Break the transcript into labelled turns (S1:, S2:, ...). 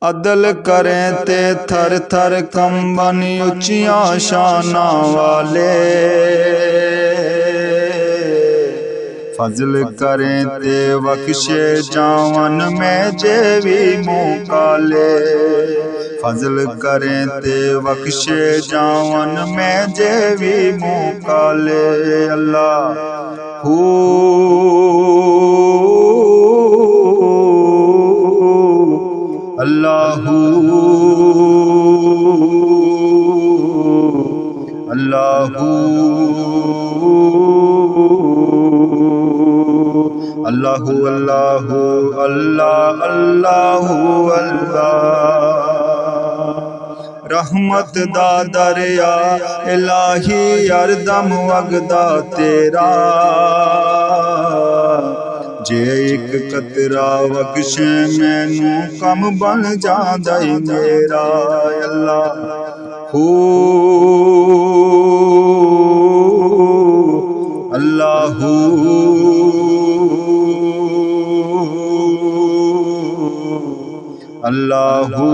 S1: अदल करें ते थर थर कंबन उच्चियां शाना वाले। फजल करें ते बख्शे जावन में जेवी मुँह काले। फजल करें ते बख्शे जावन में जेवी मुँह काले। अल्लाह हू अल्लाहू अल्लाहू अल्लाहू अल्लाहू अल्लाह अल्लाहू अल्लाह। रहमत दा दरिया इलाही हरदम वगदा तेरा। जे एक कतरा बख्शे मैनू कम बन जांदा ई मेरा। अल्लाह हू अल्लाहू अल्लाहू